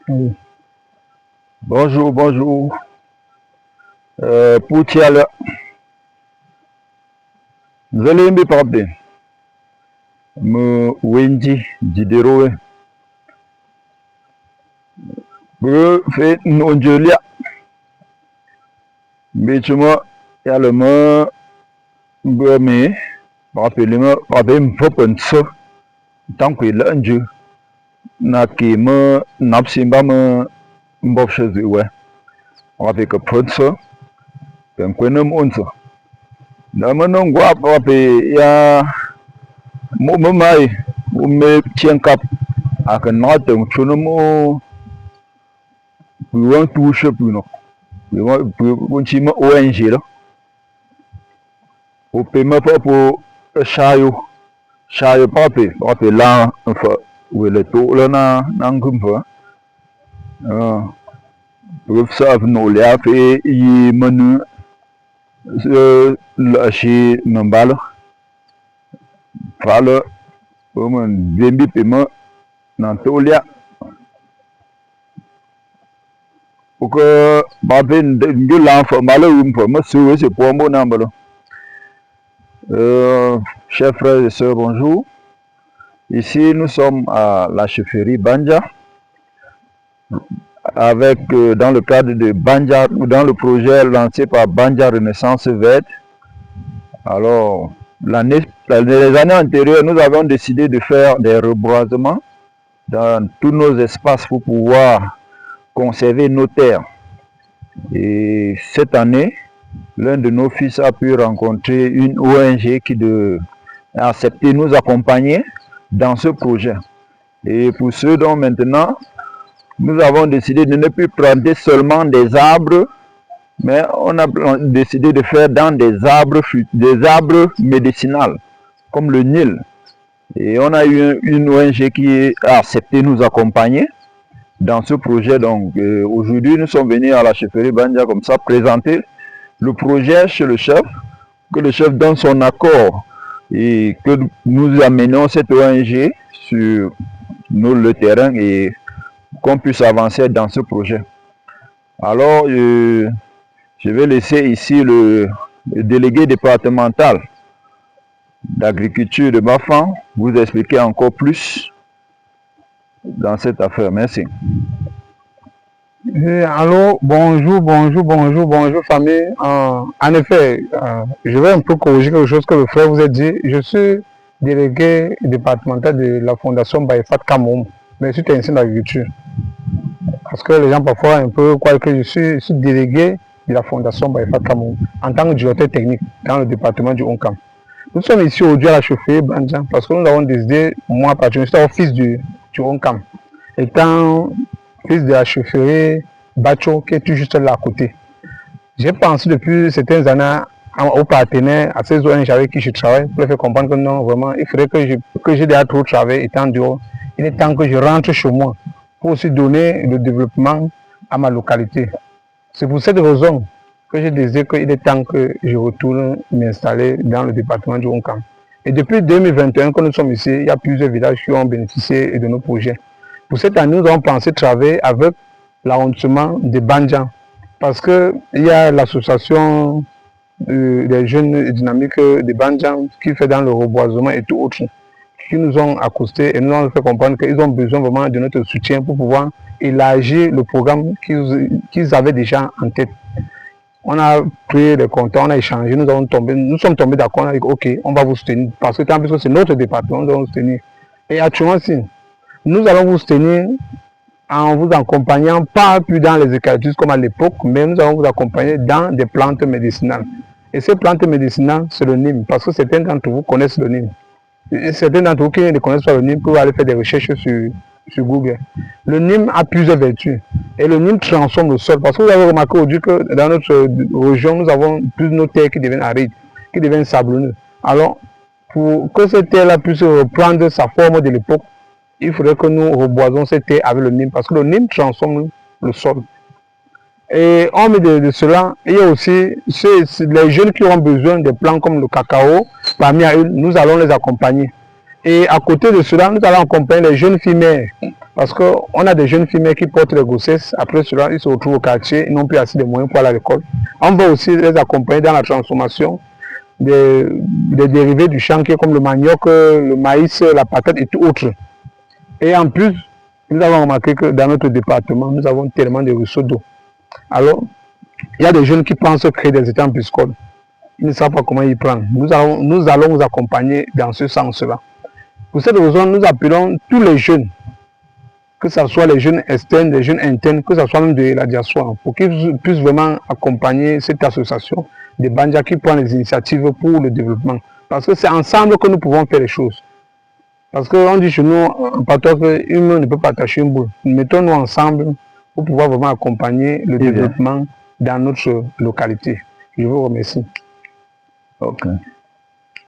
Oui. Bonjour, bonjour. Poutiala. Zalembe pape. Me Wendy Diderowe. Be fait nonjolia. Bechuma yalema be me. Rappelez-moi, pape me faut penser. Tant que l'ange. Na ki me napsimba me mbopche ouais. Avec que penser. Ben kwenem onso. Na manon gwa pape ya mo mai me tienkap akan natem chuno we want to worship we chi ma ONG lo o pe ma pa po shayo pape la fa we le to lo na ngum fa we sa no le a fe yi manu la shi nambalo fa lo o man dembi pe ma na to lia pour que pape de l'enfant malheureux pour me sauver c'est pour mon âme. Chers frères et sœurs, bonjour. Ici, nous sommes à la chefferie Banja, avec, dans le cadre de Banja, ou dans le projet lancé par Banja Renaissance Verte. Alors, les années antérieures, nous avons décidé de faire des reboisements dans tous nos espaces pour pouvoir conserver nos terres. Et cette année, l'un de nos fils a pu rencontrer une ONG qui a accepté de nous accompagner dans ce projet. Et pour ceux dont maintenant, nous avons décidé de ne plus planter seulement des arbres, mais on a décidé de faire dans des arbres médicinaux, comme le Nil. Et on a eu une ONG qui a accepté de nous accompagner dans ce projet. Donc aujourd'hui, nous sommes venus à la chefferie Banja comme ça, présenter le projet chez le chef, que le chef donne son accord et que nous amenons cette ONG sur le terrain et qu'on puisse avancer dans ce projet. Alors, je vais laisser ici le délégué départemental d'agriculture de Bafang vous expliquer encore plus dans cette affaire. Merci. Allô, bonjour famille. En effet, je vais un peu corriger quelque chose que le frère vous a dit. Je suis délégué départemental de la fondation Baïfat Kamoum, mais je suis technicien d'agriculture. Parce que les gens parfois un peu croient que je suis délégué de la fondation Baïfat Kamoum en tant que directeur technique dans le département du Onkam. Nous sommes ici aujourd'hui à la chefferie Banja parce que nous avons décidé, moi particulièrement, je suis fils du Onkam, étant fils de la chefferie Bacho qui est tout juste là à côté. J'ai pensé depuis certaines années aux partenaires, à ces ONG avec qui je travaille, pour leur faire comprendre que non, vraiment, il faudrait que j'ai déjà trop travaillé étant dehors. Il est temps que je rentre chez moi pour aussi donner le développement à ma localité. C'est pour cette raison que j'ai décidé qu'il est temps que je retourne m'installer dans le département du Onkam. Et depuis 2021, quand nous sommes ici, il y a plusieurs villages qui ont bénéficié de nos projets. Pour cette année, nous avons pensé travailler avec l'arrondissement de Banja, parce qu'il y a l'association des jeunes dynamiques de Banja qui fait dans le reboisement et tout autre, qui nous ont accosté et nous ont fait comprendre qu'ils ont besoin vraiment de notre soutien pour pouvoir élargir le programme qu'ils avaient déjà en tête. On a pris les contacts, on a échangé, nous sommes tombés d'accord, on a dit ok, on va vous soutenir, parce que tant que c'est notre département, nous allons vous soutenir. Et actuellement, si nous allons vous soutenir en vous accompagnant, pas plus dans les eucalyptus comme à l'époque, mais nous allons vous accompagner dans des plantes médicinales. Et ces plantes médicinales, c'est le Nîmes, parce que certains d'entre vous connaissent le Nîmes. Et certains d'entre vous qui ne connaissent pas le Nîmes peuvent aller faire des recherches sur Google. Le Nîmes a plusieurs vertus. Et le Nîmes transforme le sol. Parce que vous avez remarqué aujourd'hui que dans notre région, nous avons plus de nos terres qui deviennent arides, qui deviennent sablonneuses. Alors, pour que cette terre-là puisse reprendre sa forme de l'époque, il faudrait que nous reboisons cette terre avec le Nîmes, parce que le Nîmes transforme le sol. Et en plus de cela, il y a aussi les jeunes qui ont besoin de plants comme le cacao, parmi eux, nous allons les accompagner. Et à côté de cela, nous allons accompagner les jeunes femelles. Parce qu'on a des jeunes femelles qui portent les grossesses. Après cela, ils se retrouvent au quartier, ils n'ont plus assez de moyens pour aller à l'école. On va aussi les accompagner dans la transformation des dérivés du chantier comme le manioc, le maïs, la patate et tout autre. Et en plus, nous avons remarqué que dans notre département, nous avons tellement de ruisseaux d'eau. Alors, il y a des jeunes qui pensent créer des étangs piscicoles. Ils ne savent pas comment y prendre. Nous allons vous accompagner dans ce sens-là. Pour cette raison, nous appelons tous les jeunes, que ce soit les jeunes externes, les jeunes internes, que ce soit même de la diaspora, pour qu'ils puissent vraiment accompagner cette association de Bandia qui prend les initiatives pour le développement. Parce que c'est ensemble que nous pouvons faire les choses. Parce qu'on dit chez nous, en patois, qu'une main ne peut pas attacher une boule. Mettons-nous ensemble pour pouvoir vraiment accompagner le développement dans notre localité. Je vous remercie. Ok.